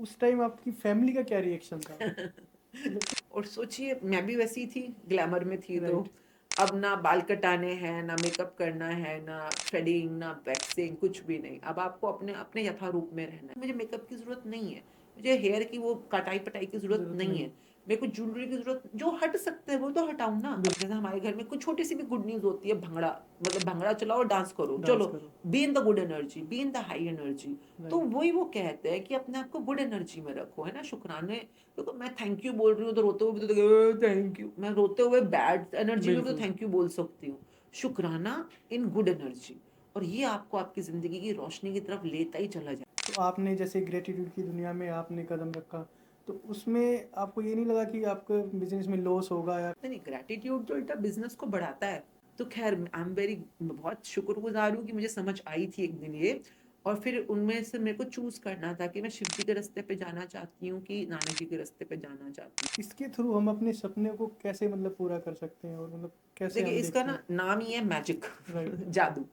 उस टाइम आपकी फैमिली का क्या रिएक्शन था? मतलब और सोचिए मैं भी वैसी थी, ग्लैमर में थी तो राइट, अब ना बाल कटाने हैं, ना मेकअप करना है, ना थ्रेडिंग, ना वैक्सिंग, कुछ भी नहीं। अब आपको अपने अपने यथारूप में रहना है। मुझे मेकअप की ज़रूरत नहीं है, मुझे हेयर की वो कटाई पटाई की ज़रूरत ज़रूरत नहीं नहीं। है, मेरे को ज्वेलरी की ज़रूरत, जो हट सकते हैं वो तो हटाऊँ ना। अब बिल्कुल, जैसे हमारे घर में कुछ छोटी सी भी गुड न्यूज़ होती है, भंगड़ा, मतलब भंगड़ा चलाओ, डांस करो, डांस चलो, करो, be in the good energy, be in the high energy. तो राइट। वही वो कहते हैं कि अपने आप को गुड एनर्जी में रखो, है ना, शुक्राने। देखो मैं थैंक यू बोल रही हूँ तो रोते हुए भी तो थैंक यू, मैं रोते हुए बैड एनर्जी में भी तो बिल्कुल, थैंक यू बोल सकती हूँ। शुक्राना इन गुड एनर्जी, और ये आपको आपकी ज़िंदगी की रोशनी की तरफ लेता ही चला जाए। तो आपने जैसे ग्रैटिट्यूड की दुनिया में आपने कदम रखा, तो उसमें आपको ये नहीं लगा कि आपका बिज़नेस में लॉस होगा या नहीं, ग्रेटिट्यूड तो उल्टा बिजनेस को बढ़ाता है। तो खैर आई एम वेरी, बहुत शुक्रगुजार हूँ कि मुझे समझ आई थी एक दिन ये। और फिर उनमें से मेरे को चूज करना था कि मैं शिव जी के रास्ते पे जाना चाहती हूँ कि नानक जी के रास्ते पे जाना चाहती हूँ। इसके थ्रू हम अपने सपने को कैसे मतलब पूरा कर सकते हैं और मतलब कैसे देखिए हम इसका देखते ना हैं? नाम ही है मैजिक, राइट, जादू।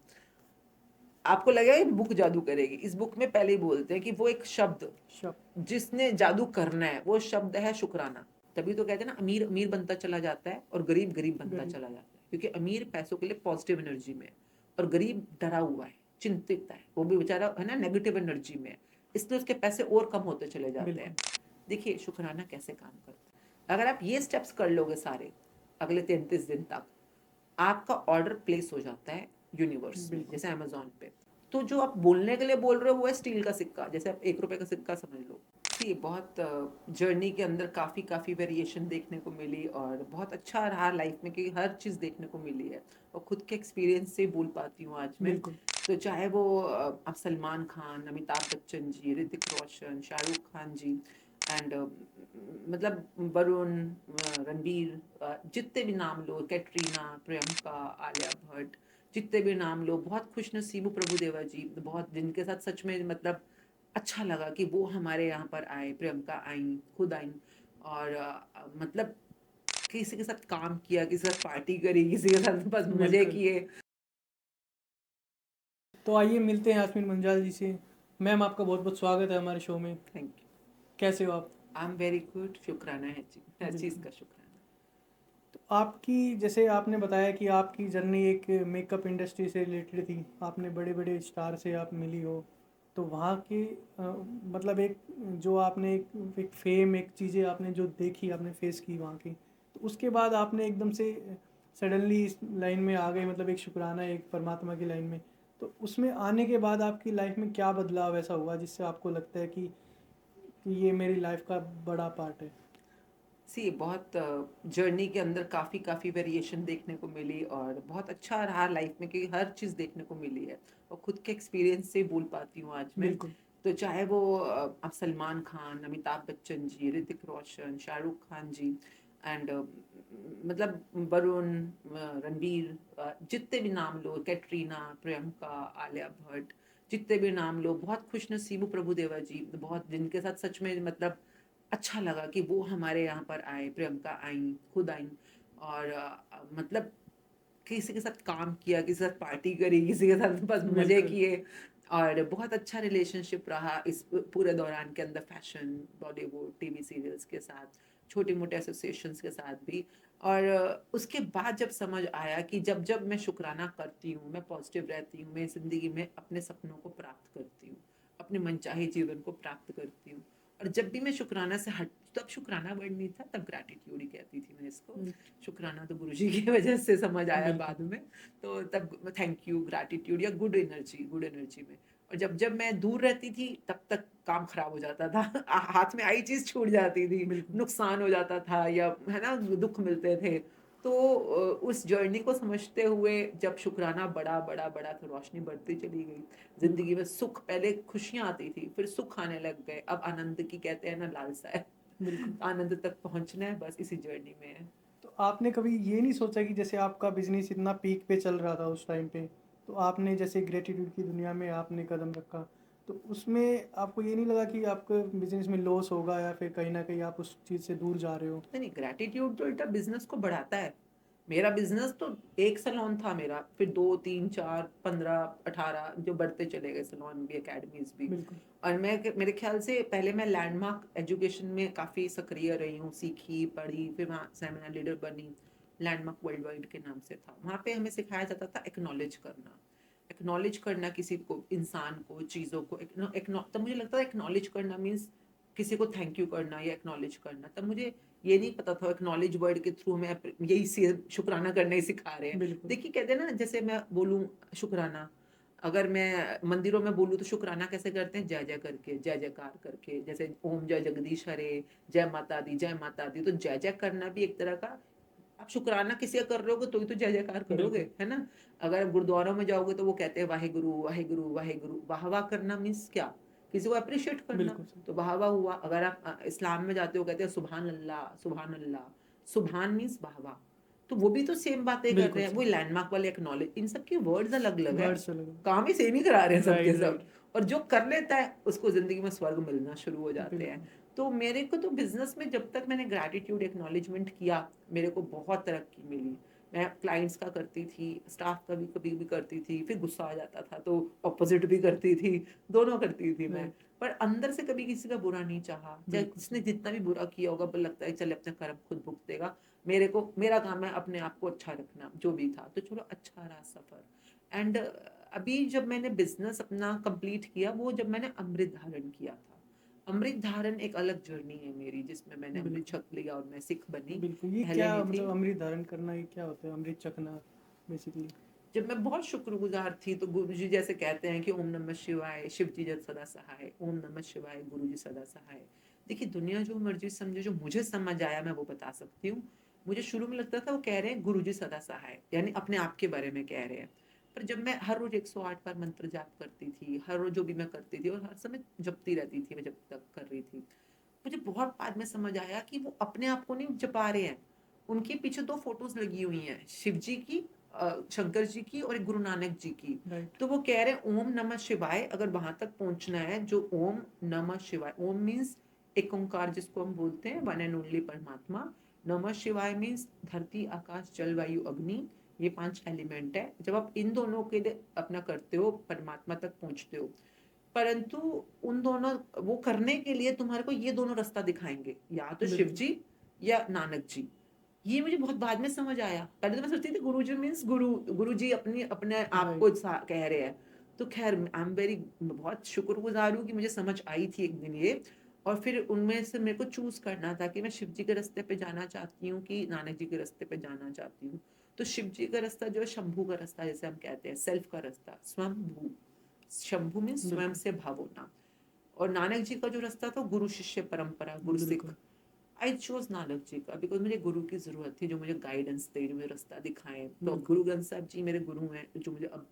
आपको लगेगा ये बुक जादू करेगी, इस बुक में पहले ही बोलते हैं कि वो एक शब्द शब जिसने जादू करना है, वो शब्द है शुक्राना। तभी तो कहते हैं ना, अमीर अमीर बनता चला जाता है और गरीब गरीब बनता गरीब, चला जाता है, क्योंकि अमीर पैसों के लिए पॉजिटिव एनर्जी में है, और गरीब डरा हुआ है, चिंतित है, वो भी बेचारा, है ना, नेगेटिव एनर्जी में है, इसलिए उसके पैसे और कम होते चले जाते हैं। बिल्कुल, देखिए शुक्राना कैसे काम करता है, अगर आप ये स्टेप्स कर लोगे सारे अगले 33 दिन तक, आपका ऑर्डर प्लेस हो जाता है यूनिवर्स में, बिल्कुल। जैसे अमेजोन पे। तो जो आप बोलने के लिए बोल रहे हो वो है स्टील का सिक्का, जैसे आप 1 रुपए का सिक्का समझ लो। ये बहुत जर्नी के अंदर काफ़ी काफ़ी वेरिएशन देखने को मिली, और बहुत अच्छा रहा लाइफ में कि हर चीज़ देखने को मिली है, और खुद के एक्सपीरियंस से बोल पाती हूँ आज मैं। बिल्कुल, तो चाहे वो आप सलमान खान, अमिताभ बच्चन जी, ऋतिक रोशन, शाहरुख खान जी, एंड मतलब वरुण, रणवीर, जितने भी नाम लो, कैटरीना, प्रियंका, आलिया भट्ट, जितने भी नाम लो, बहुत खुश नसीब हूँ प्रभु देवा जी, बहुत जिनके साथ सच में मतलब अच्छा लगा कि वो हमारे यहाँ पर आए, प्रियंका आई, खुद आई, और मतलब किसी के साथ काम किया, किसी के साथ पार्टी करी, किसी के साथ बस मजे बिल्कुल। किए। तो आइए मिलते हैं यास्मीन मंजाल जी से। मैम आपका बहुत बहुत स्वागत है हमारे शो में। Thank you. कैसे हो आप? आई एम वेरी गुड, शुक्राना है जी, हर चीज़ बिल्कुल। का शुक्राना। तो आपकी जैसे आपने बताया कि आपकी जर्नी एक मेकअप इंडस्ट्री से रिलेटेड थी, आपने बड़े बड़े स्टार से आप मिली हो, तो वहाँ की मतलब एक जो आपने एक फेम एक चीज़ें आपने जो देखी आपने फेस की वहाँ की, तो उसके बाद आपने एकदम से सडनली इस लाइन में आ गए, मतलब एक शुक्राना एक परमात्मा की लाइन में। तो उसमें आने के बाद आपकी लाइफ में क्या बदलाव ऐसा हुआ जिससे आपको लगता है कि ये मेरी लाइफ का बड़ा पार्ट है? सी बहुत जर्नी के अंदर काफ़ी काफ़ी वेरिएशन देखने को मिली, और बहुत अच्छा रहा लाइफ में कि हर चीज़ देखने को मिली है, और खुद के एक्सपीरियंस से बोल पाती हूँ आज मैं। बिल्कुल, तो चाहे वो आप सलमान खान, अमिताभ बच्चन जी, ऋतिक रोशन, शाहरुख खान जी, एंड मतलब वरुण, रणवीर, जितने भी नाम लो, कैटरीना, प्रियंका, आलिया भट्ट, जितने भी नाम लो, बहुत खुश नसीब हूँ प्रभु देवा जी, बहुत जिनके साथ सच में मतलब अच्छा लगा कि वो हमारे यहाँ पर आए, प्रियंका आई, खुद आई, और मतलब किसी के साथ काम किया, किसी के साथ पार्टी करी, किसी के साथ बस मज़े बिल्कुल, किए, और बहुत अच्छा रिलेशनशिप रहा इस पूरे दौरान के अंदर, फैशन, बॉलीवुड, टीवी सीरियल्स के साथ, छोटे-मोटे एसोसिएशंस के साथ भी। और उसके बाद जब समझ आया कि जब जब मैं शुक्राना करती हूँ, मैं पॉजिटिव रहती हूँ, मैं ज़िंदगी में अपने सपनों को प्राप्त करती हूँ, अपने मनचाहे जीवन को प्राप्त करती हूँ। और जब भी मैं शुक्राना से हट, तब शुक्राना वर्ड नहीं था, तब ग्रैटिट्यूड ही कहती थी मैं इसको। शुक्राना तो गुरुजी की वजह से समझ आया बिल्कुल, बाद में। तो तब थैंक यू, ग्रैटिट्यूड या गुड एनर्जी, गुड एनर्जी में। और जब जब मैं दूर रहती थी तब तक काम खराब हो जाता था, हाथ में आई चीज़ छूट जाती थी, बिल्कुल। नुकसान हो जाता था, या है ना, दुःख मिलते थे। तो उस जर्नी को समझते हुए जब शुक्राना बढ़ा, बढ़ा, बढ़ा, तो रोशनी बढ़ती चली गई। बिल्कुल, ज़िंदगी में सुख, पहले खुशियाँ आती थी, फिर सुख आने लग गए, अब आनंद की कहते हैं ना लालसा है। बिल्कुल। आनंद तक पहुँचना है, बस इसी जर्नी में है। तो आपने कभी ये नहीं सोचा कि जैसे आपका बिज़नेस इतना पीक पे चल रहा था उस टाइम पे, तो आपने जैसे ग्रैटिट्यूड की दुनिया में आपने कदम रखा, तो उसमें आपको ये नहीं लगा कि आपका बिज़नेस में लॉस होगा या फिर कहीं न कहीं आप उस चीज़ से दूर जा रहे हो? नहीं, नहीं, ग्रैटिट्यूड तो उल्टा बिज़नेस को बढ़ाता है। मेरा बिजनेस तो एक सैलून था मेरा, फिर 2 3 4 15 18 जो बढ़ते चले गए सैलून भी, एकेडमीज भी। बिल्कुल। और मैं मेरे ख्याल से पहले मैं लैंडमार्क एजुकेशन में काफ़ी सक्रिय रही हूँ, सीखी पढ़ी, फिर वहाँ सेमिनार लीडर बनी। लैंडमार्क वर्ल्ड वाइड के नाम से था, वहाँ पे हमें सिखाया जाता था एक्नॉलेज करना। एक्नॉलेज करना किसी को, इंसान को, चीज़ों को। तब मुझे लगता था एक्नॉलेज करना मीन्स किसी को थैंक यू करना या एक्नॉलेज करना। तब मुझे ये नहीं पता था एक्नॉलेज वर्ड के थ्रू मैं यही शुक्राना करना ही सिखा रहे हैं। बिल्कुल। देखिए कहते हैं ना, जैसे मैं बोलूँ शुक्राना, अगर मैं मंदिरों में बोलूँ तो शुक्राना कैसे करते हैं? जय जय करके, जय जयकार करके, जैसे ओम जय जगदीश हरे, जय माता दी, जय माता दी। तो जय जय करना भी एक तरह का, आप शुक्राना किसी का कर रहे होगे तो ही तो जय जयकार करोगे, बिल्कुल। है ना? अगर आप गुरुद्वारों में जाओगे तो वो कहते हैं वाहे गुरु वाहे गुरु वाहे गुरु। वाह वाह करना मीन्स क्या? किसी को अप्रिशिएट करना। बिल्कुल सही। तो वाह वाह हुआ। अगर आप इस्लाम में जाते हो, कहते हैं सुभान अल्लाह सुभान अल्लाह। सुभान मीन्स वाह वाह। तो वो भी तो सेम बातें कर बिल्कुल रहे हैं, वो सही। लैंडमार्क वाले एक्नॉलेज। इन सब के वर्ड्स अलग अलग है, वर्ड्स अलग हैं। काम ही सेम ही करा रहे हैं सबके राइट, सब। राइट। और जो कर लेता है उसको जिंदगी में स्वर्ग मिलना शुरू हो जाते हैं। बिल्कुल। तो मेरे को तो बिजनेस में जब तक मैंने ग्रैटिट्यूड एक्नॉलेजमेंट किया, मेरे को बहुत तरक्की मिली। मैं क्लाइंट्स का करती थी, स्टाफ का भी कभी भी करती थी, फिर गुस्सा आ जाता था तो ऑपोजिट भी करती थी, दोनों करती थी मैं। राइट। पर अंदर से कभी किसी का बुरा नहीं चाहा, चाहे बिल्कुल जिसने सही। जितना भी बुरा किया होगा, पर लगता है चले अपना कर्म खुद भुगतेगा। मेरे को, मेरा काम है अपने आप को अच्छा रखना, जो भी था तो चलो अच्छा रहा सफर। एंड अभी जब मैंने बिजनेस अपना कंप्लीट किया, वो जब मैंने अमृत धारण किया था। अमृत धारण एक अलग जर्नी है मेरी, जिसमें मैंने अमृत बिल्कुल। छक लिया और मैं सिख बनी। बिल्कुल, ये पहले क्या नहीं थी। मतलब अमृत धारण करना, ये क्या होता है अमृत चखना बेसिकली? जब मैं बहुत शुक्रगुजार थी तो गुरु जी जैसे कहते हैं कि ओम नमः शिवाय, शिव जी जब सदा सहाय, ओम नमः शिवाय, गुरु जी सदा सहाय। देखिए दुनिया जो मर्जी समझे, जो मुझे समझ आया मैं वो बता सकती हूँ। मुझे शुरू में लगता था वो कह रहे हैं गुरु जी सदा सहाय, यानी अपने आप के बारे में कह रहे हैं। पर जब मैं हर रोज 108 बार मंत्र जाप करती थी, हर रोज जो भी मैं करती थी और हर समय जपती रहती थी, मैं जब तक कर रही थी, मुझे बहुत बाद में समझ आया कि वो अपने आप को नहीं जपा रहे हैं। उनके पीछे दो फोटोज लगी हुई हैं, शिव जी की, शंकर जी की, और एक गुरु नानक जी की। राइट। तो वो कह रहे हैं ओम नमः शिवाय, अगर वहां तक पहुंचना है, जो ओम नमः शिवाय, ओम मीन्स एक ओंकार जिसको हम बोलते हैं, वन एंड ओनली परमात्मा। नमः शिवाय मीन्स धरती आकाश जल वायु अग्नि, ये 5 एलिमेंट है। जब आप इन दोनों के लिए अपना करते हो, परमात्मा तक पहुंचते हो। परंतु उन दोनों, वो करने के लिए तुम्हारे को ये दोनों रास्ता दिखाएंगे, या तो शिव बिल्कुल। जी या नानक जी। ये मुझे बहुत बाद में समझ आया। पहले तो मैं सोचती थी गुरु जी मीन्स गुरु, गुरु जी अपनी अपने आप को राइट। कह रहे हैं। तो खैर आई एम वेरी, बहुत शुक्रगुजार हूँ कि मुझे समझ आई थी एक दिन ये। और फिर उनमें से मेरे को चूज करना था कि मैं शिव जी के रास्ते पे जाना चाहती हूँ कि नानक जी के रास्ते पे जाना चाहती हूँ। तो शिव जी का रास्ता जो है, शंभू का रास्ता जैसे हम कहते हैं, सेल्फ का रास्ता, स्वयंभू। शंभू में स्वयं बिल्कुल। से भाव होना। और नानक जी का जो रास्ता था, गुरु शिष्य परंपरा, गुरु सिख। बिल्कुल। आई चोज नानक जी का बिकॉज मुझे गुरु की जरूरत थी, जो मुझे गाइडेंस दे, जो मुझे रास्ता दिखाए। तो अब बिल्कुल। गुरु ग्रंथ साहब जी मेरे गुरु हैं, जो मुझे अब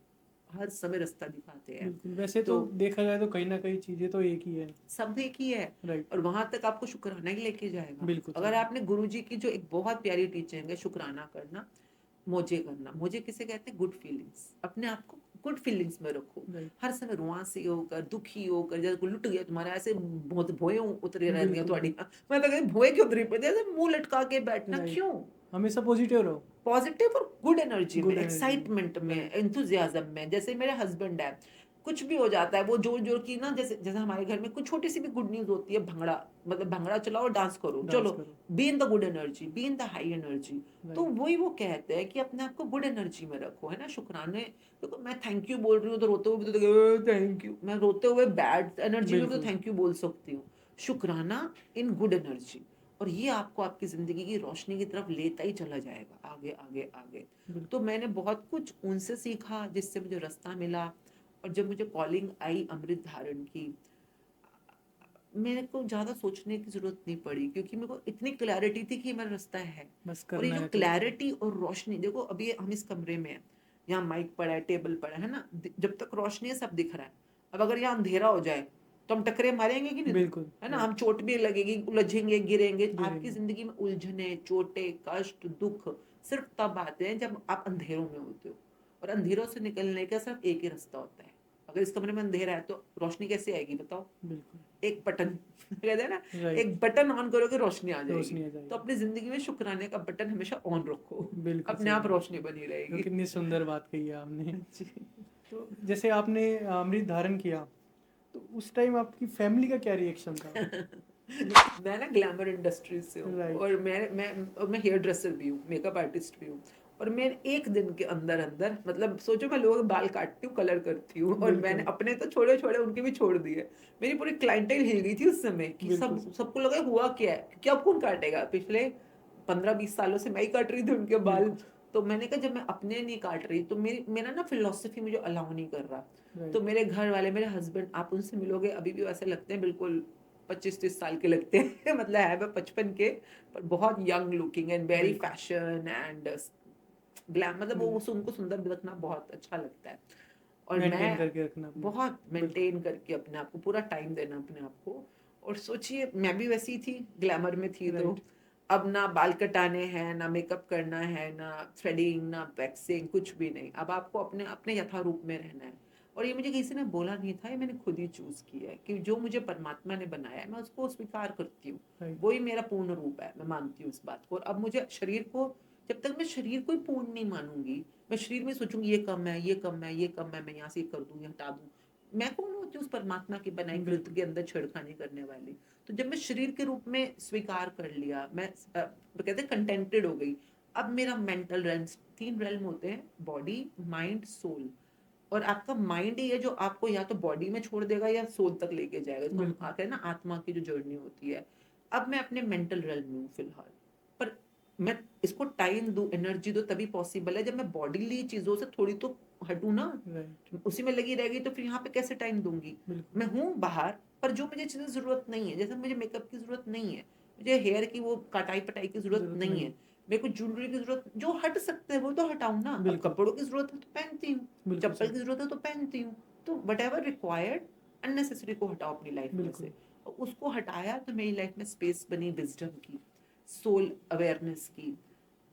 हर समय रास्ता दिखाते हैं। बिल्कुल, वैसे तो तो देखा जाए तो कहीं ना कहीं चीज़ें तो एक ही है। सब एक ही है। राइट। और वहां तक आपको शुक्राना ही लेके जाएगा। बिल्कुल सही अगर बात। आपने गुरु जी की जो एक बहुत प्यारी टीचिंग है, शुक्राना करना, मोजे करना। मोजे किसे कहते हैं? Good feelings. अपने आप को गुड फीलिंग्स में रखो। राइट। हर समय रुआसी होकर, दुखी होकर, जैसे कोई लुट गया तुम्हारा, ऐसे बहुत भोए उतरे रहती हैं बिल्कुल। थोड़ी। मैं तो कहती भोए क्यों उतरी पड़ती है, ऐसे मुंह लटका के बैठना राइट। क्यों? हमेशा पॉजिटिव रहो। पॉजिटिव और गुड एनर्जी में, गुड एनर्जी में। एक्साइटमेंट में, राइट। एंथुजियाज्म में। जैसे मेरे हस्बैंड है, कुछ भी हो जाता है वो जोर जोर की ना, जैसे जैसे हमारे घर में कुछ छोटी सी भी गुड न्यूज होती है, भंगड़ा, मतलब भंगड़ा चलाओ, डांस करो, डांस चलो, करो। Be in the good energy, be in the high energy. तो राइट। वही वो कहते हैं कि अपने आप को गुड एनर्जी में रखो, है ना? शुक्राने। देखो मैं थैंक यू बोल रही हूँ तो रोते हुए भी तो थैंक यू, मैं रोते हुए बैड एनर्जी में भी तो बिल्कुल। थैंक यू बोल सकती हूँ। शुक्राना इन गुड एनर्जी। और ये आपको आपकी जिंदगी की रोशनी की तरफ लेता ही चला जाएगा, आगे आगे आगे। तो बिल्कुल। मैंने बहुत कुछ उनसे सीखा, जिससे मुझे रास्ता मिला। और जब मुझे कॉलिंग आई अमृत धारण की, मेरे को ज़्यादा सोचने की ज़रूरत नहीं पड़ी, क्योंकि मेरे को इतनी क्लैरिटी थी कि ये मेरा रास्ता है। बस और ये करना जो है तो करो। क्लैरिटी और रोशनी, देखो अभी हम इस कमरे में हैं, यहाँ माइक पड़ा है, टेबल पड़ा है ना, जब तक रोशनी है सब दिख रहा है। अब अगर यहाँ अंधेरा हो जाए तो हम टकरे मारेंगे कि नहीं? बिल्कुल। है ना, हम राइट। चोट भी लगेगी, उलझेंगे, गिरेंगे। आपकी गिरेंगे। जिंदगी में उलझने, चोटें, कष्ट, दुख सिर्फ तब आते हैं जब आप अंधेरों में होते हो। और अंधेरों से निकलने का सिर्फ एक ही रास्ता होता है। अगर इस कमरे में अंधेरा है तो रोशनी कैसे आएगी बताओ? बिल्कुल। एक बटन कहते हैं ना, राइट, एक बटन ऑन करोगे रोशनी आ जाएगी। रोशनी आ तो जाएगी। अपनी जिंदगी में शुक्राने का बटन हमेशा ऑन रखो, बिल्कुल अपने सही आप बात रोशनी है। बनी तो रहेगी। कितनी सुंदर बात कही है आपने। जी। तो जैसे आपने अमृत धारण किया, तो उस टाइम आपकी फैमिली का क्या रिएक्शन था? मैं ना ग्लैमर इंडस्ट्री से हूँ, राइट, और मैं हेयर ड्रेसर भी हूँ, मेकअप आर्टिस्ट भी हूँ। और मैं एक दिन के अंदर अंदर, मतलब सोचो, मैं लोगों के बाल काटती हूँ, कलर करती हूँ, और मैंने बिल्कुल, अपने तो छोड़े छोड़े, उनके भी छोड़ दिए। मेरी पूरी क्लाइंटेल हिल गई थी उस समय कि बिल्कुल सही, सबको लगा हुआ क्या है, क्योंकि अब कौन काटेगा, पिछले 15-20 सालों से मैं ही काट रही थी उनके बाल। बिल्कुल, तो मैंने कहा जब मैं अपने नहीं काट रही, तो मेरा ना फिलोसफी मुझे अलाउ नहीं कर रहा। तो राइट, मेरे घर वाले, मेरे हस्बैंड, आप उनसे मिलोगे अभी भी वैसे लगते हैं, बिल्कुल 25-30 साल के लगते हैं। मतलब है मैं 55 के, पर बहुत यंग लुकिंग एंड वेरी बिल्कुल, फैशन एंड ग्लैम, मतलब वो बिल उनको सुंदर दिखना बहुत अच्छा लगता है। और मेंटेन मैं करके रखना अपने आप बहुत को। बिल्कुल, मेंटेन करके अपने आप को, पूरा टाइम देना अपने आप को। और सोचिए, मैं भी वैसी थी, ग्लैमर में थी। तो राइट, अब ना बाल कटाने हैं, ना मेकअप करना है, ना थ्रेडिंग, ना वैक्सिंग, कुछ भी नहीं। अब आपको अपने अपने यथारूप में रहना है। और ये मुझे किसी ने बोला नहीं था, ये मैंने खुद ही चूज किया है कि जो मुझे परमात्मा ने बनाया है, मैं उसको स्वीकार करती हूँ। राइट, वही मेरा पूर्ण रूप है, मैं मानती हूँ इस बात को। और अब मुझे शरीर को, जब तक मैं शरीर को ही पूर्ण नहीं मानूंगी, मैं शरीर में सोचूंगी ये कम है, ये कम है, ये कम है, मैं यहाँ से ये कर दूँ, ये हटा दूँ, मैं कौन होती हूँ उस परमात्मा की बनाई कृत बिल्कुल, के अंदर छेड़खानी करने वाली। तो जब मैं शरीर के रूप में स्वीकार कर लिया, मैं कहते हैं कंटेंटेड हो गई। अब मेरा मेंटल रेल्म, 3 रेल्म होते हैं, बॉडी, माइंड, सोल। और आपका माइंड ही है जो आपको या तो बॉडी में छोड़ देगा या सोल तक लेके जाएगा, इसको हम बिल्कुल, आते हैं ना आत्मा की जो जर्नी होती है। अब मैं अपने मेंटल रेल्म में हूँ फिलहाल। पर मैं इसको टाइम दूं, एनर्जी दूं, तभी पॉसिबल है। जब मैं बॉडीली चीजों से थोड़ी तो हटूं ना, राइट, उसी में लगी रहेगी, तो फिर यहाँ पे कैसे टाइम दूंगी। बिल्कुल, मैं हूँ बाहर, पर जो मुझे चीजें जरूरत नहीं है, जैसे मुझे मेकअप की जरूरत नहीं है, मुझे हेयर की वो कटाई पटाई की जरूरत ज़रूरत नहीं नहीं, है, मेरे को ज्वेलरी की जरूरत, जो हट सकते हैं वो तो हटाऊं ना। अब बिल्कुल, कपड़ों की जरूरत है तो पहनती हूँ, बिल्कुल चप्पल सही, की जरूरत है तो पहनती हूँ। तो वट एवर रिक्वायर्ड, अननेसेसरी को हटाओ अपनी लाइफ में बिल्कुल, से। और उसको हटाया तो मेरी लाइफ में स्पेस बनी विजडम की, सोल अवेयरनेस की,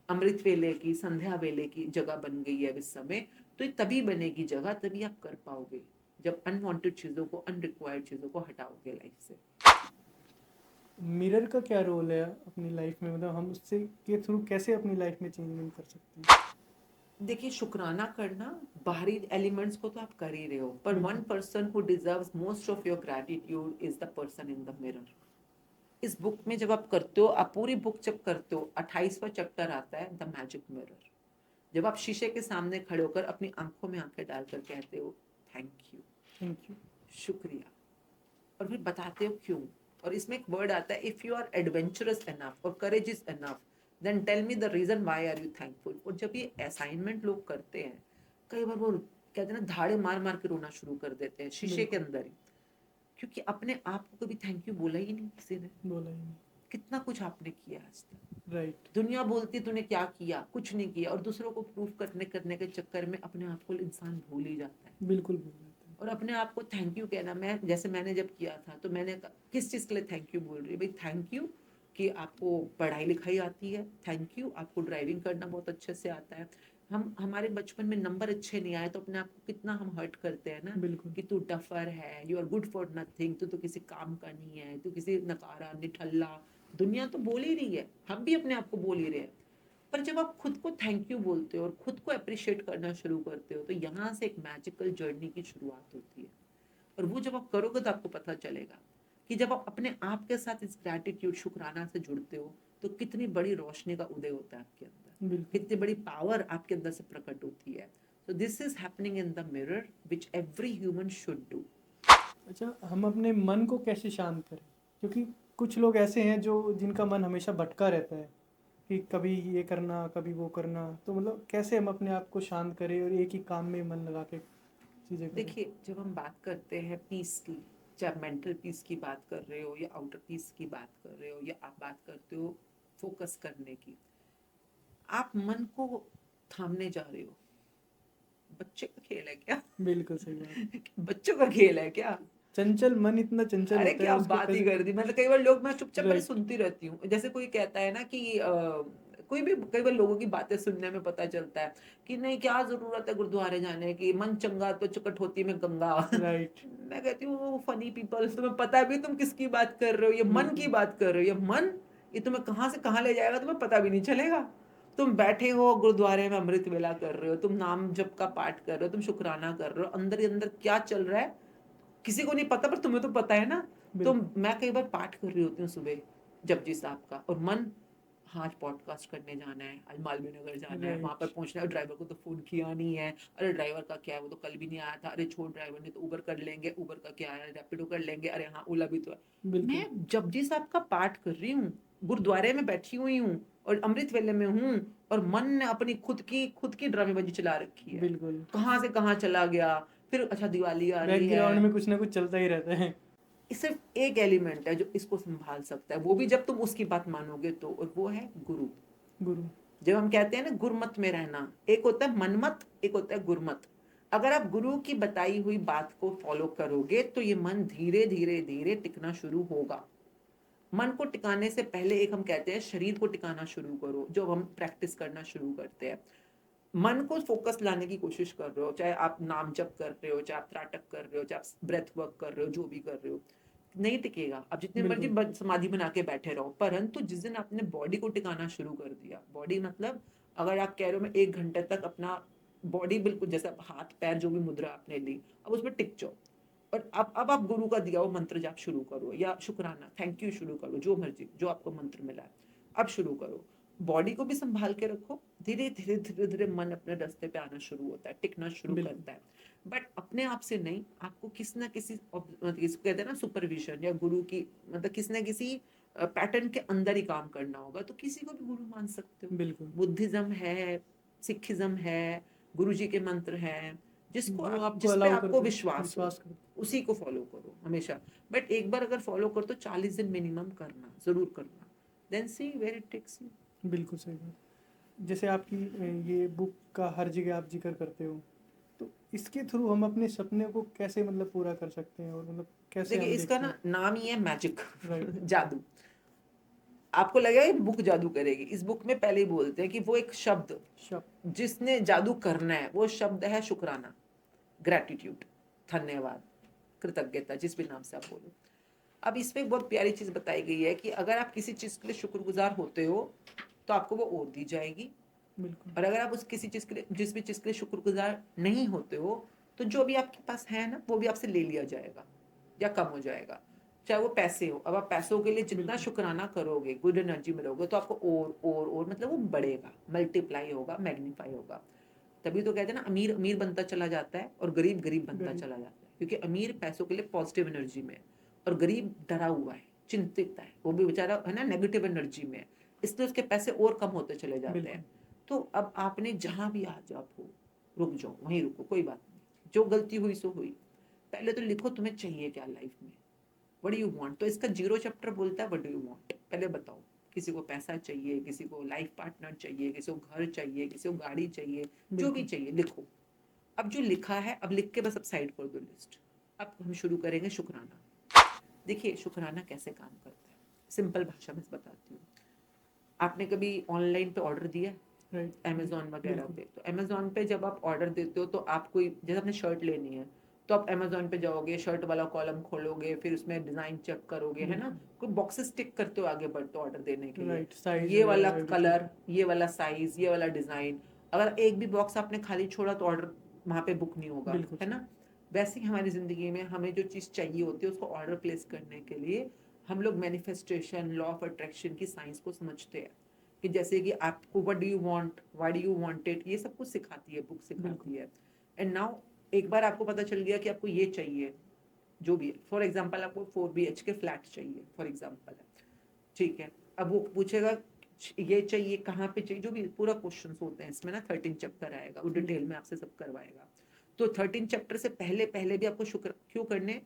अमृत वेले की, संध्या वेले की जगह बन गई है इस समय। तो ये तभी बनेगी जगह, तभी आप कर पाओगे, जब अनवांटेड चीजों को, अनरिक्वायर्ड चीजों को हटाओगे लाइफ से। मिरर का क्या रोल है अपनी लाइफ में? मतलब हम उससे के थ्रू कैसे अपनी लाइफ में चेंजमेंट कर सकते हैं? देखिए, शुक्राना करना, बाहरी एलिमेंट्स को तो आप कर ही रहे हो, पर वन बिल्कुल, person who deserves most of your gratitude is the person in the mirror. इस बुक में जब आप करते हो, आप पूरी बुक जब करते हो, 28वां चैप्टर आता है द मैजिक मिरर। जब आप शीशे के सामने खड़े होकर अपनी आंखों में आंखें डालकर कहते हो थैंक यू, थैंक यू, शुक्रिया, और फिर बताते हो क्यों। और इसमें एक वर्ड आता है, if you are adventurous enough और courageous enough, then tell me the reason why are you thankful. और जब ये असाइनमेंट लोग करते हैं, कई बार वो कहते हैं ना, धाड़े मार मार के रोना शुरू कर देते हैं शीशे के बिल्कुल, अंदर ही, क्योंकि अपने आप को कभी थैंक यू बोला ही नहीं किसी ने। बोला ही नहीं, कितना कुछ आपने किया आज तक, राइट, दुनिया बोलती तूने क्या किया, कुछ नहीं किया, और दूसरों को प्रूफ करने करने के चक्कर में अपने आप को इंसान भूल ही जाता है। बिल्कुल भूल जाते हैं, और अपने आप को थैंक यू कहना, मैं जैसे मैंने जब किया था, तो मैंने किस चीज़ के लिए थैंक यू बोल रही है भाई, थैंक यू कि आपको पढ़ाई लिखाई आती है, थैंक यू आपको ड्राइविंग करना बहुत अच्छे से आता है। हम हमारे बचपन में नंबर अच्छे नहीं आए तो अपने आप को कितना हम हर्ट करते हैं ना, बिल्कुल, कि तू डफर है, you are good for nothing, तू तो किसी काम का नहीं है, तू किसी नकारा निठल्ला। दुनिया तो बोल ही रही है, हम भी अपने आप को बोल ही रहे हैं। पर जब आप खुद को थैंक यू बोलते हो और खुद को अप्रिशिएट करना शुरू करते हो, तो यहाँ से एक मैजिकल जर्नी की शुरुआत होती है। और वो जब आप करोगे तो आपको पता चलेगा कि जब आप अपने आप के साथ इस ग्रैटिट्यूड, शुक्राना से जुड़ते हो, तो कितनी बड़ी रोशनी का उदय होता है आपके अंदर, बिल्कुल। कितनी बड़ी पावर आपके अंदर से प्रकट होती है। So this is happening in the mirror which every human should do. अच्छा, हम अपने मन को कैसे शांत करें? क्योंकि कुछ लोग ऐसे हैं जो जिनका मन हमेशा भटका रहता है कि कभी ये करना, कभी वो करना। तो मतलब कैसे हम अपने आप को शांत करें और एक ही काम में मन लगा के चीज़ें करें? देखिए, जब हम बात करते हैं पीस की, चाहे आप मेंटल पीस की बात कर रहे हो या आउटर पीस की बात कर रहे हो, या आप बात करते हो फोकस करने की, आप मन को थामने जा रहे हो। बच्चे का खेल है क्या? बिल्कुल सही बात। बच्चों का खेल है क्या? चंचल मन इतना चंचल अरे होता है, क्या उसको बात ही कैसे? कर दी, मतलब कई बार लोग, मैं चुपचाप बड़े राइट, सुनती रहती हूँ, जैसे कोई कहता है ना कि कोई भी कई बार लोगों की बातें सुनने में पता चलता है कि नहीं, क्या जरूरत है गुरुद्वारे जाने की, मन चंगा तो चकट होती में गंगा। राइट। मैं कहती हूँ फनी पीपल, तुम्हें पता भी तुम किसकी बात कर रहे हो, ये मन की बिल्कुल। बात कर रहे हो, ये मन ये तुम्हें कहाँ से कहाँ ले जाएगा तुम्हें पता भी नहीं चलेगा। तुम बैठे हो गुरुद्वारे में अमृत वेला कर रहे हो, तुम नाम जप का पाठ कर रहे हो, तुम शुक्राना कर रहे हो, अंदर ही अंदर क्या चल रहा है किसी को नहीं पता, पर तुम्हें तो पता है ना। तो बिल्कुल। मैं कई बार पाठ कर रही होती हूँ सुबह जपजी साहब का, और मन, हाँ आज पॉडकास्ट करने जाना है, आज मालवीय नगर जाना है, वहां पर राइट। पहुंचना है, ड्राइवर को तो फोन किया नहीं है, अरे ड्राइवर का क्या है, वो तो कल भी नहीं आया था, अरे छोड़ ड्राइवर ने तो उबर कर लेंगे, उबर का क्या है, रैपिडो कर लेंगे, अरे हाँ ओला भी तो है। बिल्कुल। मैं जपजी साहब का पाठ कर रही हूँ, गुरुद्वारे में बैठी हुई हूँ और अमृत वेले में हूँ, और मन ने अपनी खुद की ड्रामेबाजी चला रखी है, बिल्कुल। कहाँ से कहाँ चला गया। फिर अच्छा दिवाली आ रही बैकग्राउंड है, में कुछ ना कुछ चलता ही रहता है। सिर्फ एक एलिमेंट है जो इसको संभाल सकता है, वो भी जब तुम उसकी बात मानोगे तो, और वो है गुरु। गुरु। जब हम कहते हैं ना गुरमत में रहना, एक होता है मनमत, एक होता है गुरमत। अगर आप गुरु की बताई हुई बात को फॉलो करोगे तो ये मन धीरे धीरे धीरे टिकना शुरू होगा। मन को टिकाने से पहले एक हम कहते हैं शरीर को टिकाना शुरू करो, जो हम प्रैक्टिस करना शुरू करते हैं। मन को फोकस लाने की कोशिश कर रहे हो, चाहे आप नाम जप कर रहे हो, चाहे आप त्राटक कर रहे हो, चाहे आप ब्रेथ वर्क कर रहे हो, जो भी कर रहे हो, नहीं टिकेगा। आप जितनी मर्जी बिल्कुल। समाधि बना के बैठे रहो, परंतु जिस दिन आपने बॉडी को टिकाना शुरू कर दिया, बॉडी मतलब अगर आप कह रहे हो मैं 1 घंटे तक अपना बॉडी बिल्कुल जैसे हाथ पैर जो भी मुद्रा आपने ली, अब उसमें टिक जाओ, और अब आप गुरु का दिया हुआ मंत्र जाप शुरू करो, या शुक्राना थैंक यू शुरू करो, जो मर्जी जो आपको मंत्र मिला है अब शुरू करो। बॉडी को भी संभाल के रखो, धीरे धीरे धीरे धीरे मन अपने रास्ते पे आना शुरू होता है, टिकना शुरू बिल्कुल। करता है। बट अपने आप से नहीं, आपको किसी ना किसी इसको कहते हैं ना सुपरविजन या गुरु की, मतलब किसी ना किसी पैटर्न के अंदर ही काम करना होगा। तो किसी को भी गुरु मान सकते हो, बिल्कुल। बुद्धिज्म है, सिखिज्म है, गुरु जी के मंत्र हैं, जिसको जो आप आपको जिस पे अलाउ आपको करते हैं, विश्वास हो विश्वास करते उसी को फॉलो करो हमेशा। बट एक बार अगर फॉलो कर तो 40 दिन मिनिमम करना, जरूर करना, then see where it takes you. हैं। बिल्कुल सही बात। जैसे आपकी ये बुक का हर जगह आप जिक्र करते हो, तो इसके थ्रू हम अपने सपने को कैसे मतलब पूरा कर सकते हैं, और मतलब कैसे देखिए हम इसका देखते ना हैं? नाम ही है मैजिक, राइट। जादू। आपको लगेगा ये बुक जादू करेगी, इस बुक में पहले ही बोलते हैं कि वो एक शब्द शब्द। जिसने जादू करना है, वो शब्द है शुक्राना, ग्रेटिट्यूड, धन्यवाद, कृतज्ञता, जिस भी नाम से आप बोलो। अब इसमें एक बहुत प्यारी चीज बताई गई है कि अगर आप किसी चीज के लिए शुक्रगुजार होते हो तो आपको वो और दी जाएगी, बिल्कुल। और अगर आप उस किसी चीज के लिए जिस भी चीज के लिए शुक्रगुजार नहीं होते हो तो जो भी आपके पास है ना वो भी आपसे ले लिया जाएगा या कम हो जाएगा। चाहे वो पैसे हो, अब आप पैसों के लिए जितना बिल्कुल। शुक्राना करोगे, गुड एनर्जी में रहोगे, तो आपको और मतलब वो बढ़ेगा, मल्टीप्लाई होगा, मैग्नीफाई होगा। तभी तो कहते हैं ना अमीर अमीर बनता चला जाता है और गरीब गरीब बनता गरीब। चला जाता है, क्योंकि अमीर पैसों के लिए पॉजिटिव एनर्जी में है, और गरीब डरा हुआ है, चिंतित है, वो भी बेचारा है ना नेगेटिव एनर्जी में है, इसलिए उसके पैसे और कम होते चले जाते बिल्कुल। हैं। तो अब आपने जहां भी आज आप हो, रुक जाओ, वहीं रुको, कोई बात नहीं, जो गलती हुई सो हुई। पहले तो लिखो तुम्हें चाहिए क्या लाइफ में, व्हाट डू यू वांट। तो इसका 0 चैप्टर बोलता है व्हाट डू यू वांट। पहले बताओ, किसी को पैसा चाहिए, किसी को लाइफ पार्टनर चाहिए, किसी को घर चाहिए, किसी को गाड़ी चाहिए, जो भी बिल्कुल। चाहिए लिखो। अब जो लिखा है अब लिख के बस अब साइड कर दो लिस्ट। अब हम शुरू करेंगे शुक्राना। देखिए शुक्राना कैसे काम करता है, सिंपल भाषा में बताती हूँ। आपने कभी ऑनलाइन पे ऑर्डर दिया राइट। अमेजोन वगैरह बिल्कुल। पे? तो अमेजोन पे जब आप ऑर्डर देते हो तो आप कोई जैसे आपने शर्ट लेनी है तो आप अमेजोन पे जाओगे, शर्ट वाला कॉलम खोलोगे, फिर उसमें डिजाइन चेक करोगे, है ना, बिल्कुल। कोई बॉक्सेस टिक करते हो आगे बढ़ते हो ऑर्डर देने के लिए, राइट। साइज ये वाला वगैरह एवरीथिंग। कलर, ये वाला साइज, ये वाला डिजाइन। अगर एक भी बॉक्स आपने खाली छोड़ा तो ऑर्डर वहां पे बुक नहीं होगा, बिल्कुल है सही। ना। वैसे ही हमारी जिंदगी में हमें जो चीज चाहिए होती है उसको ऑर्डर प्लेस करने के लिए हम लोग मैनिफेस्टेशन, लॉ ऑफ अट्रैक्शन की साइंस को समझते हैं, कि जैसे कि आपको what do you want, why do you want it, ये सब कुछ सिखाती है, बुक बिल्कुल। सिखाती है। एंड नाउ एक बार आपको पता चल गया कि आपको ये चाहिए, जो भी है, फॉर एग्जांपल आपको 4 BHK फ्लैट चाहिए फॉर एग्जांपल है, ठीक है। अब वो पूछेगा ये चाहिए कहाँ पे चाहिए, जो भी पूरा क्वेश्चन होते हैं इसमें ना, 13 चैप्टर आएगा, वो डिटेल में आपसे सब करवाएगा। तो 13 चैप्टर से पहले पहले भी आपको शुक्र क्यों करने,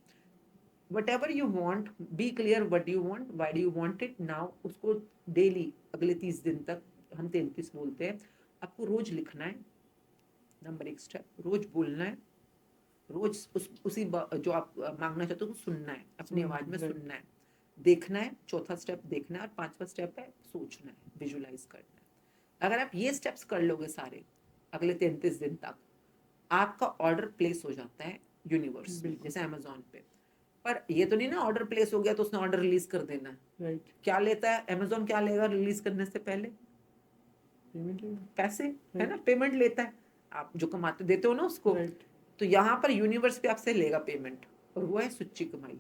whatever you want, be clear what you want, why do you want it now, उसको डेली अगले 30 दिन तक, हम 33 बोलते हैं, आपको रोज लिखना है। नंबर 1 स्टेप, रोज बोलना है, रोज उसी जो आप मांगना चाहते हो तो सुनना है, अपनी सुनना आवाज में है। राइट। सुनना है, देखना है, चौथा स्टेप देखना है, और 5वां स्टेप है सोचना है, विजुलाइज करना है। अगर आप ये स्टेप्स कर लोगे सारे अगले 33 दिन तक, आपका ऑर्डर प्लेस हो जाता है यूनिवर्स में, बिल्कुल। जैसे अमेजोन पे। पर ये तो नहीं ना ऑर्डर प्लेस हो गया तो उसने ऑर्डर रिलीज कर देना है। राइट। क्या लेता है अमेजोन, क्या लेगा रिलीज करने से पहले? पेमेंट लेगा। पैसे, है ना, राइट। पेमेंट लेता है। आप जो कमाते देते हो ना उसको। राइट। तो यहाँ पर यूनिवर्स भी आपसे लेगा पेमेंट, और वो है सच्ची कमाई।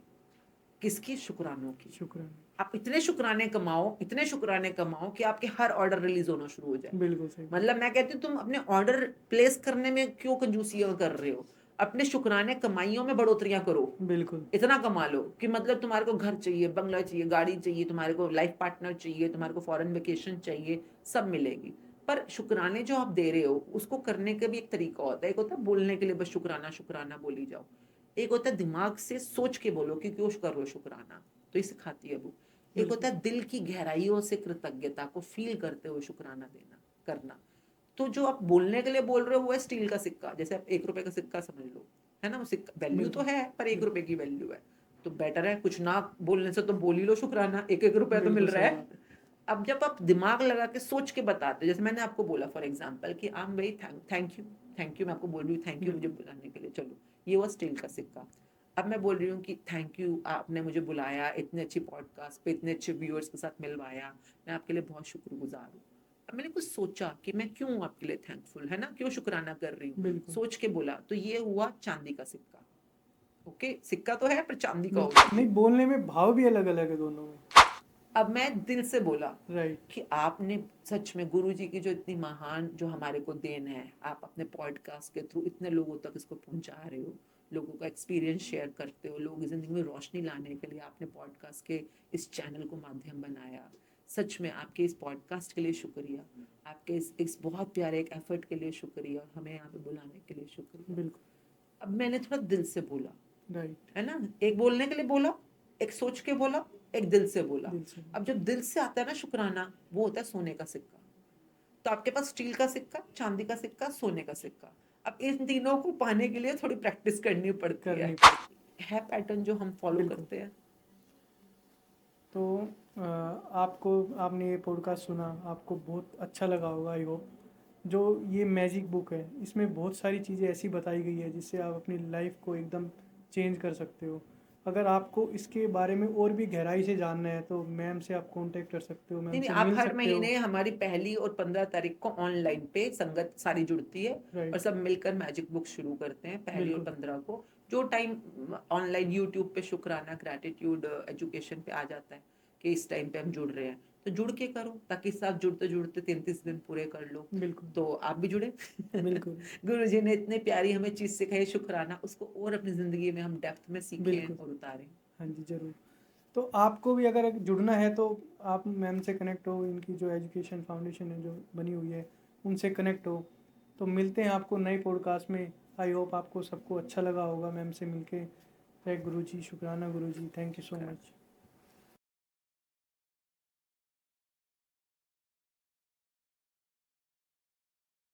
किसकी? शुक्रानों की। शुक्राना। आप इतने शुक्राने कमाओ, इतने शुक्राने कमाओ कि आपके हर ऑर्डर रिलीज होना शुरू हो जाए। बिल्कुल सही। मतलब मैं कहती हूँ तुम अपने ऑर्डर प्लेस करने में क्यों कंजूसियां कर रहे हो? अपने शुक्राने कमाइयों में बढ़ोतरियां करो। बिल्कुल। इतना कमा लो कि मतलब तुम्हारे को घर चाहिए, बंगला चाहिए, गाड़ी चाहिए, तुम्हारे को लाइफ पार्टनर चाहिए, तुम्हारे को फॉरेन वेकेशन चाहिए, सब मिलेगी। पर शुक्राने जो आप दे रहे हो उसको करने का भी एक तरीका होता है। एक होता है बोलने के लिए बस शुक्राना शुक्राना बोली जाओ, एक होता है दिमाग से सोच के बोलो कि क्यों कर रहे हो शुक्राना, तो ये सिखाती है वो। एक बिल्कुल। होता है दिल की गहराइयों से कृतज्ञता को फील करते हुए शुक्राना देना करना। तो जो आप बोलने के लिए बोल रहे हो वो है स्टील का सिक्का, जैसे आप 1 रुपए का सिक्का समझ लो, है ना, वो सिक्का वैल्यू तो बिल्कुल। है पर 1 बिल्कुल। रुपए की वैल्यू है। तो बेटर है कुछ ना बोलने से तो बोल ही लो शुक्राना, 1-1 रुपया तो मिल बिल्कुल रहा सही है। बात है। अब जब आप दिमाग लगा के सोच के बताते हो, जैसे मैंने आपको बोला फॉर एग्जाम्पल कि I am very thank you, thank you, मैं आपको बोल रही हूँ थैंक यू मुझे बिल्कुल। बुलाने के लिए, चलो ये हुआ स्टील का सिक्का। अब मैं बोल रही हूँ कि थैंक यू, आपने मुझे बुलाया इतने अच्छी पॉडकास्ट पे, इतने अच्छे व्यूअर्स के साथ मिलवाया, मैं आपके लिए बहुत शुक्रगुजार हूँ। अब मैंने कुछ सोचा कि मैं क्यों आपके लिए थैंकफुल, है ना, क्यों शुक्राना कर रही हूँ, बिल्कुल। सोच के बोला, तो ये हुआ चांदी का सिक्का। ओके, सिक्का तो है पर चांदी का हो बिल्कुल। गया नहीं, ये। बोलने में भाव भी अलग अलग है दोनों में। अब मैं दिल से बोला राइट। कि आपने सच में गुरुजी की जो इतनी महान जो हमारे को देन है, आप अपने पॉडकास्ट के थ्रू इतने लोगों तक इसको पहुंचा रहे हो, लोगों का एक्सपीरियंस शेयर करते हो, लोगों की जिंदगी में रोशनी लाने के लिए आपने पॉडकास्ट के इस चैनल को माध्यम बनाया। सच में आपके इस पॉडकास्ट के लिए शुक्रिया, आपके इस बहुत प्यारे एक एफर्ट के लिए शुक्रिया, और हमें यहाँ पे बुलाने के लिए शुक्रिया। बिल्कुल। अब मैंने थोड़ा दिल से बोला, राइट। है ना, एक बोलने के लिए बोला, एक सोच के बोला, एक दिल से बोला। दिल से। अब जब दिल से आता है ना शुक्राना, वो होता है सोने का सिक्का। तो आपके पास स्टील का सिक्का, चांदी का सिक्का, सोने का सिक्का। अब इन तीनों को पाने के लिए थोड़ी प्रैक्टिस करनी पड़ती करनी पड़ती। है पैटर्न जो हम फॉलो बिल्कुल। करते हैं। तो आपको, आपने ये पॉडकास्ट सुना, आपको बहुत अच्छा लगा होगा आई होप। जो ये मैजिक बुक है इसमें बहुत सारी चीज़ें ऐसी बताई गई है जिससे आप अपनी लाइफ को एकदम चेंज कर सकते हो। अगर आपको इसके बारे में और भी गहराई से जानना है तो मैम से आप कांटेक्ट कर सकते हो, मैम नहीं नहीं, से आप मिल हर सकते हो। महीने हमारी 1 और 15 तारीख को ऑनलाइन पे संगत सारी जुड़ती है, और राइट। सब मिलकर मैजिक बुक शुरू करते हैं 1 और 15 को। जो टाइम ऑनलाइन यूट्यूब पे शुक्राना ग्रैटिट्यूड एजुकेशन पे आ जाता है कि इस टाइम पे हम जुड़ रहे हैं, तो जुड़ के करो ताकि साथ जुड़ते जुड़ते 33 दिन पूरे कर लो। बिल्कुल। तो आप भी जुड़े। बिल्कुल। गुरु जी ने इतने प्यारी हमें चीज़ सिखाई शुक्राना, उसको और अपनी ज़िंदगी में हम डेप्थ में सीखें बिल्कुल। और उतारें। हाँ जी, ज़रूर। तो आपको भी अगर जुड़ना है तो आप मैम से कनेक्ट हो, इनकी जो एजुकेशन फाउंडेशन है जो बनी हुई है उनसे कनेक्ट हो। तो मिलते हैं आपको नए पॉडकास्ट में। आई होप आपको सबको अच्छा लगा होगा मैम से मिलके। जय गुरु जी, शुक्राना गुरु जी, थैंक यू सो मच।